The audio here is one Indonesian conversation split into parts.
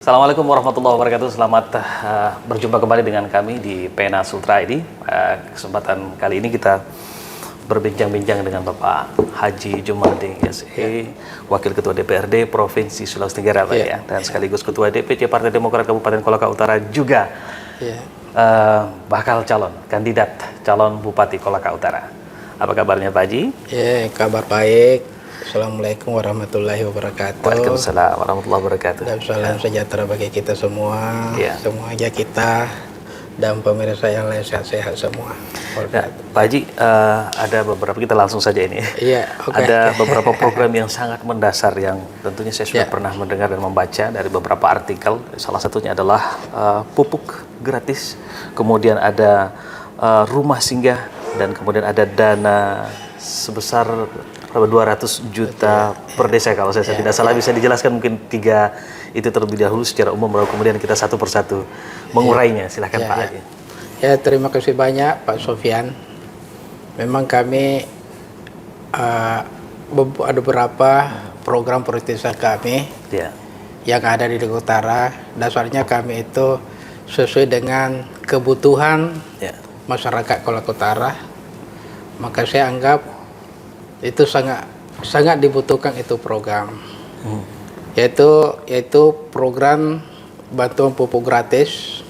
Assalamualaikum warahmatullahi wabarakatuh. Selamat berjumpa kembali dengan kami di Pena Sultra ID. Kesempatan kali ini kita berbincang-bincang dengan Bapak Haji Jumaldi SE, Wakil Ketua DPRD Provinsi Sulawesi Tenggara, Pak, ya, dan sekaligus Ketua DPC Partai Demokrat Kabupaten Kolaka Utara juga bakal kandidat calon Bupati Kolaka Utara. Apa kabarnya, Pak Haji? Kabar baik. Assalamualaikum warahmatullahi wabarakatuh. Waalaikumsalam warahmatullahi wabarakatuh. Dan salam sejahtera bagi kita semua. Semuanya kita dan pemirsa yang lain sehat-sehat semua. Nah, Pak Haji, ada beberapa, kita langsung saja ini. Ada beberapa program yang sangat mendasar yang tentunya saya sudah pernah mendengar dan membaca dari beberapa artikel. Salah satunya adalah pupuk gratis, kemudian ada rumah singgah, dan kemudian ada dana sebesar 200 juta per desa kalau saya tidak salah. Bisa dijelaskan mungkin tiga itu terlebih dahulu secara umum, baru kemudian kita satu persatu mengurainya. Silahkan Pak Haji. Terima kasih banyak Pak Sofyan. Memang kami ada beberapa program prioritas kami yang ada di Kolaka Utara. Dasarnya kami itu sesuai dengan kebutuhan masyarakat Kolaka Utara. Maka saya anggap itu sangat dibutuhkan itu program, yaitu program bantuan pupuk gratis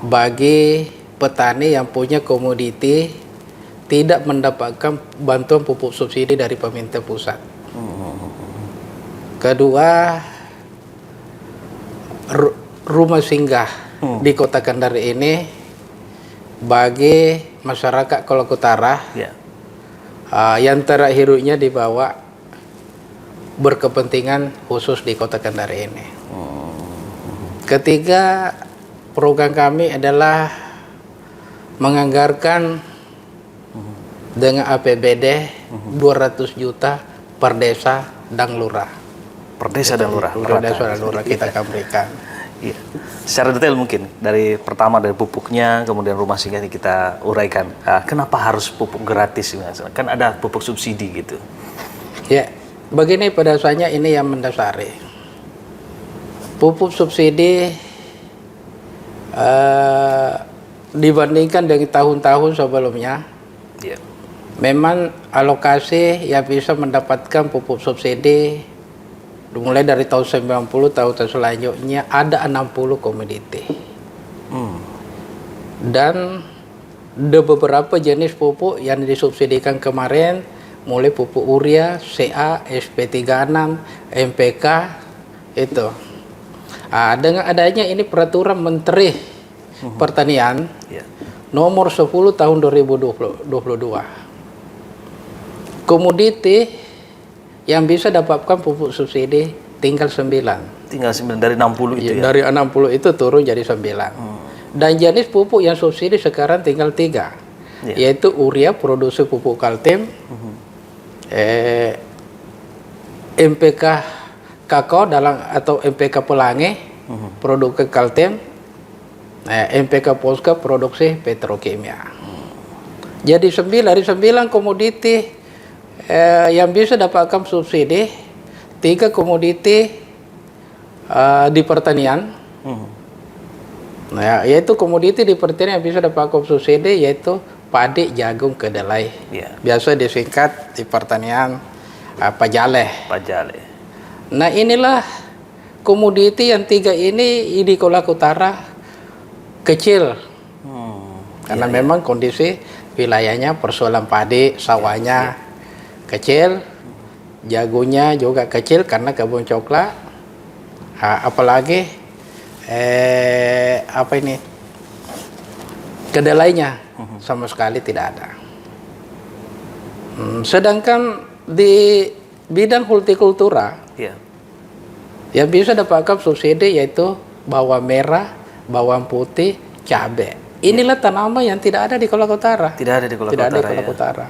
bagi petani yang punya komoditi tidak mendapatkan bantuan pupuk subsidi dari pemerintah pusat. Kedua, rumah singgah di Kota Kendari ini bagi masyarakat Kolaka Utara yang terakhirnya dibawa berkepentingan khusus di Kota Kendari ini. Ketiga, program kami adalah menganggarkan dengan APBD 200 juta per desa dan lurah. Per desa dan lurah. Per desa dan lurah kita akan berikan. Secara detail mungkin dari pertama dari pupuknya, kemudian rumah singgah ini kita uraikan. Kenapa harus pupuk gratis? Kan ada pupuk subsidi gitu. Begini pada dasarnya ini yang mendasari. Pupuk subsidi dibandingkan dengan tahun-tahun sebelumnya, memang alokasi yang bisa mendapatkan pupuk subsidi mulai dari tahun 90 tahun selanjutnya ada 60 komoditi. Dan ada beberapa jenis pupuk yang disubsidikan kemarin, mulai pupuk urea, CA, SP36, MPK itu. Dengan adanya ini peraturan Menteri Pertanian nomor 10 tahun 2022. Komoditi yang bisa dapatkan pupuk subsidi tinggal 9. Tinggal 9 dari 60 itu ya? Dari 60 itu turun jadi 9. Dan jenis pupuk yang subsidi sekarang tinggal 3. Yaitu urea produksi pupuk Kaltim, MPK kakao atau MPK Pelangi produksi Kaltim, MPK Polska produksi petrokimia. Jadi dari 9 komoditi yang bisa dapatkan subsidi, 3 komoditi di pertanian, yaitu komoditi di pertanian yang bisa dapatkan subsidi yaitu padi, jagung, kedelai, biasa disingkat di pertanian pajale. Nah, inilah komoditi yang 3 ini di Kolaka Utara kecil, karena memang kondisi wilayahnya persoalan padi, sawahnya kecil, jagungnya juga kecil karena kebun coklat, apalagi kedelainya sama sekali tidak ada. Sedangkan di bidang hortikultura yang bisa dapatkan subsidi yaitu bawang merah, bawang putih, cabai. Inilah tanaman yang tidak ada di Kolaka Utara. Tidak ada di Kolaka Utara.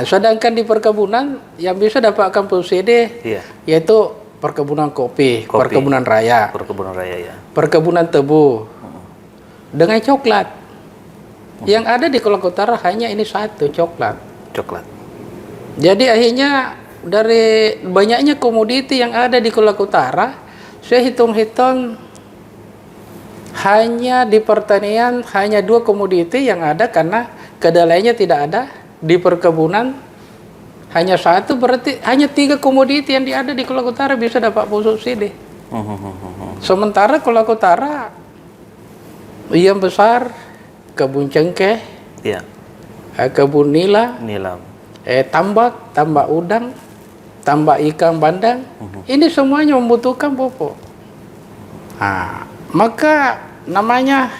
Sedangkan di perkebunan yang bisa dapatkan subsidi yaitu perkebunan kopi, perkebunan raya, perkebunan tebu, dengan coklat. Yang ada di Kolaka Utara hanya ini satu, coklat. Jadi akhirnya dari banyaknya komoditi yang ada di Kolaka Utara, Saya hitung-hitung hanya di pertanian hanya 2 komoditi yang ada karena kedelainya tidak ada. Di perkebunan hanya 1, berarti hanya 3 komoditi yang ada di Kolaka Utara bisa dapat pupuk subsidi. Sementara Kolaka Utara yang besar kebun cengkeh, kebun nilam, tambak udang, tambak ikan bandeng, ini semuanya membutuhkan pupuk. Maka namanya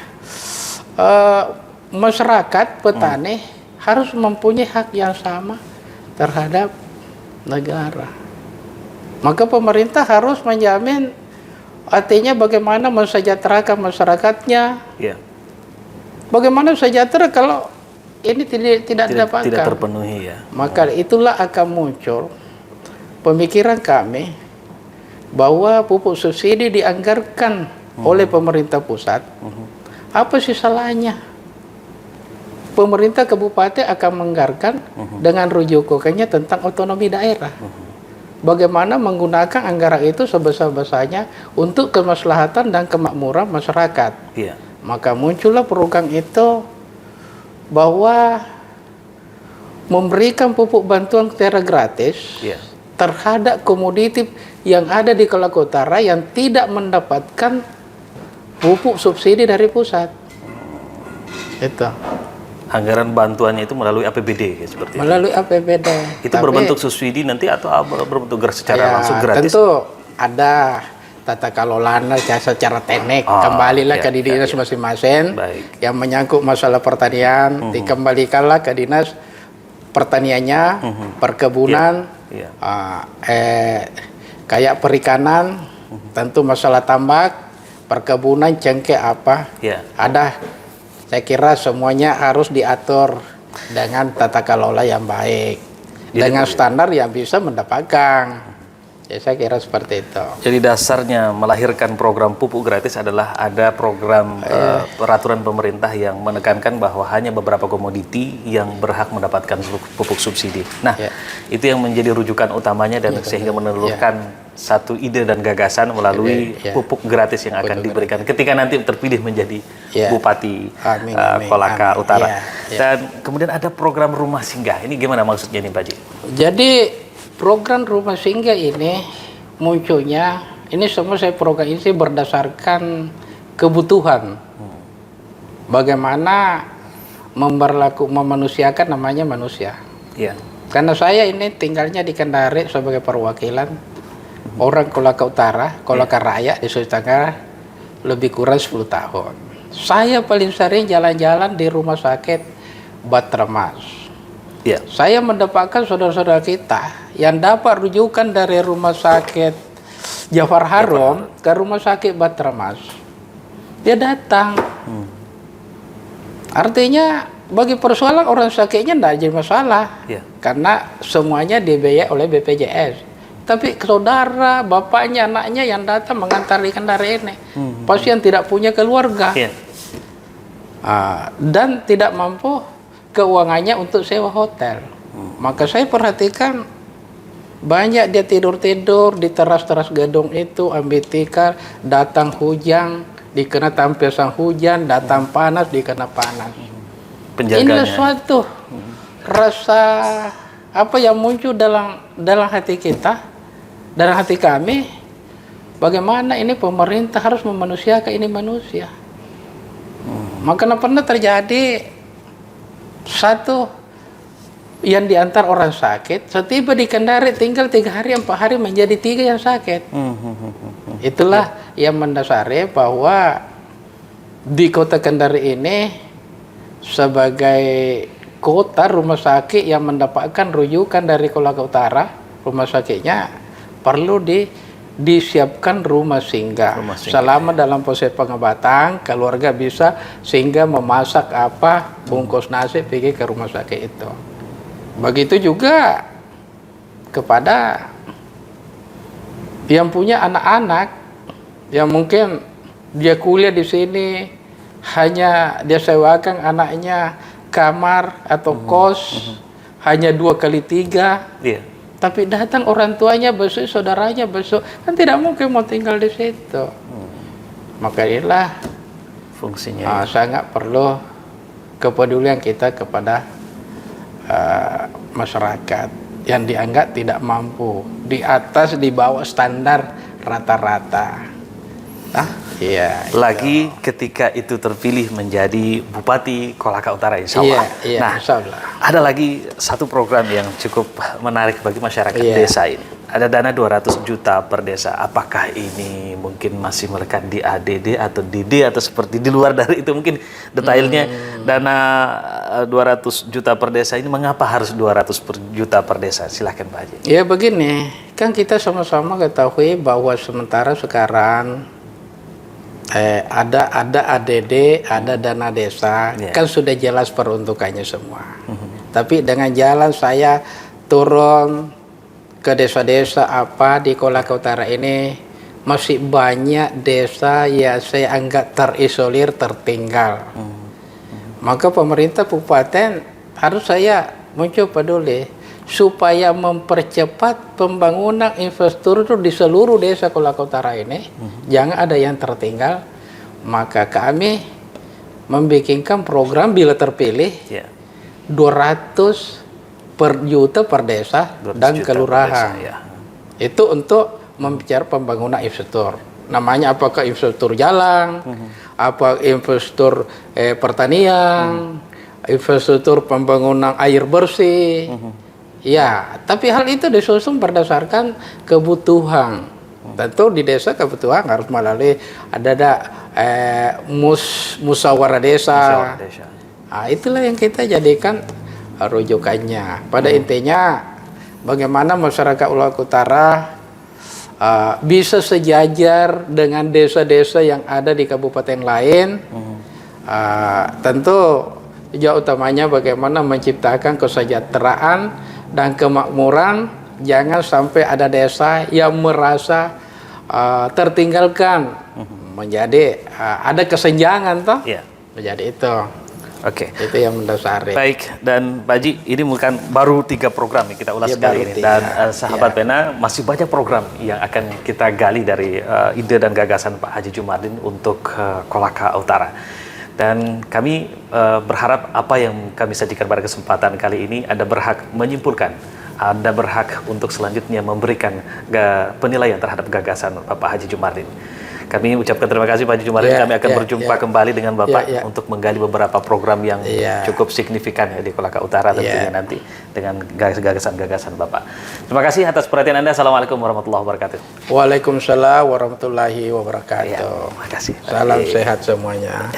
masyarakat petani harus mempunyai hak yang sama terhadap negara. Maka pemerintah harus menjamin, artinya bagaimana mensejahterakan masyarakatnya. Bagaimana sejahtera kalau ini tidak didapatkan, tidak terpenuhi ya. Maka itulah akan muncul pemikiran kami bahwa pupuk subsidi dianggarkan oleh pemerintah pusat. Apa sih salahnya? Pemerintah kabupaten akan menganggarkan dengan rujukannya tentang otonomi daerah. Bagaimana menggunakan anggaran itu sebesar-besarnya untuk kemaslahatan dan kemakmuran masyarakat. Maka muncullah program itu bahwa memberikan pupuk bantuan secara gratis terhadap komoditi yang ada di Kolaka Utara yang tidak mendapatkan pupuk subsidi dari pusat. Itu. Anggaran bantuannya itu melalui APBD seperti melalui itu. APBD. Itu berbentuk subsidi nanti atau berbentuk secara langsung gratis? Tentu ada tata kelolanya secara teknik, kembalilah ke dinas masing-masing. Yang menyangkut masalah pertanian, dikembalikanlah ke dinas pertaniannya, perkebunan, kayak perikanan, tentu masalah tambak, perkebunan, cengkeh apa, ada. Saya kira semuanya harus diatur dengan tata kelola yang baik, dengan standar yang bisa mendapatkan. Ya, saya kira seperti itu. Jadi dasarnya melahirkan program pupuk gratis adalah ada program peraturan pemerintah yang menekankan bahwa hanya beberapa komoditi yang berhak mendapatkan pupuk subsidi. Nah, itu yang menjadi rujukan utamanya dan sehingga menelurkan satu ide dan gagasan melalui pupuk gratis yang akan diberikan ketika nanti terpilih menjadi Bupati Kolaka Utara. Dan kemudian ada program rumah singgah. Ini gimana maksudnya nih Pak Ji? Jadi program rumah singgah ini munculnya, ini semua program ini berdasarkan kebutuhan. Bagaimana memanusiakan namanya manusia. Karena saya ini tinggalnya di Kendari sebagai perwakilan orang Kolaka Utara, Kolaka Raya di Sulawesi Tenggara lebih kurang 10 tahun. Saya paling sering jalan-jalan di rumah sakit Batramas. Saya mendapatkan saudara-saudara kita yang dapat rujukan dari rumah sakit Jafar Harom ke rumah sakit Batramas. Dia datang. Artinya bagi persoalan orang sakitnya tidak jadi masalah. Karena semuanya dibiayai oleh BPJS. Tapi saudara, bapaknya, anaknya yang datang mengantar di kendaraan ini. Pasien tidak punya keluarga. Dan tidak mampu keuangannya untuk sewa hotel. Maka saya perhatikan banyak dia tidur-tidur di teras-teras gedung itu, ambil tikar, datang hujan, dikena tampiasan hujan, datang panas, dikena panas. Inilah suatu rasa apa yang muncul dalam hati kita, dalam hati kami, bagaimana ini pemerintah harus memanusiakan ini manusia. Maka pernah terjadi satu yang diantar orang sakit, setiba di Kendari tinggal 3 hari, 4 hari menjadi 3 yang sakit. Itulah yang mendasari bahwa di kota Kendari ini sebagai kota rumah sakit yang mendapatkan rujukan dari Kolaka Utara, rumah sakitnya perlu disiapkan rumah singgah. Selama dalam proses pengobatan, keluarga bisa singgah memasak apa, bungkus nasi, pergi ke rumah sakit itu. Begitu juga kepada yang punya anak-anak, yang mungkin dia kuliah di sini, hanya dia sewakan anaknya kamar atau kos, hanya 2 kali 3. Tapi datang orang tuanya besok, saudaranya besok, kan tidak mungkin mau tinggal di situ. Maka inilah fungsinya. Sangat perlu kepedulian kita kepada masyarakat yang dianggap tidak mampu, di atas, di bawah standar rata-rata. Iya. Lagi ketika itu terpilih menjadi Bupati Kolaka Utara, insya Allah. Iya, nah, insya Allah. Ada lagi satu program yang cukup menarik bagi masyarakat desa ini. Ada dana 200 juta per desa. Apakah ini mungkin masih melekat di ADD atau DD atau seperti di luar dari itu? Mungkin detailnya dana 200 juta per desa ini mengapa harus 200 juta per desa? Silahkan Pak Haji. Ya begini, kan kita sama-sama ketahui bahwa sementara sekarang ada ADD, ada dana desa, kan sudah jelas peruntukannya semua. Tapi dengan jalan saya turun ke desa-desa di Kolaka Utara ini, masih banyak desa yang saya anggap terisolir, tertinggal. Maka pemerintah kabupaten harus saya mencoba peduli supaya mempercepat pembangunan infrastruktur di seluruh desa Kolaka Utara ini, jangan ada yang tertinggal. Maka kami membikinkan program bila terpilih 200 per juta per desa dan kelurahan. Itu untuk membicara pembangunan infrastruktur. Namanya apakah infrastruktur jalan, apa infrastruktur pertanian, infrastruktur pembangunan air bersih. Ya, tapi hal itu disusun berdasarkan kebutuhan. Tentu di desa kebutuhan harus melalui ada musyawarah desa. Nah, itulah yang kita jadikan rujukannya. Pada intinya, bagaimana masyarakat Kolaka Utara bisa sejajar dengan desa-desa yang ada di kabupaten lain. Tentu tujuan utamanya bagaimana menciptakan kesejahteraan dan kemakmuran, jangan sampai ada desa yang merasa tertinggalkan, menjadi ada kesenjangan toh, menjadi itu. Oke. Itu yang mendasari. Baik, dan Pak Haji, ini bukan baru 3 program yang kita ulas kali ini. Dan sahabat Pena, masih banyak program yang akan kita gali dari ide dan gagasan Pak Haji Djumardin untuk Kolaka Utara. Dan kami berharap apa yang kami sajikan pada kesempatan kali ini, Anda berhak menyimpulkan, Anda berhak untuk selanjutnya memberikan penilaian terhadap gagasan Bapak Haji Djumardin. Kami ucapkan terima kasih Pak Haji Djumardin. Kami akan berjumpa kembali dengan Bapak untuk menggali beberapa program yang cukup signifikan di Kolaka Utara tentunya nanti dengan gagasan-gagasan Bapak. Terima kasih atas perhatian Anda. Assalamualaikum warahmatullahi wabarakatuh. Waalaikumsalam warahmatullahi wabarakatuh. Terima kasih. Salam sehat semuanya.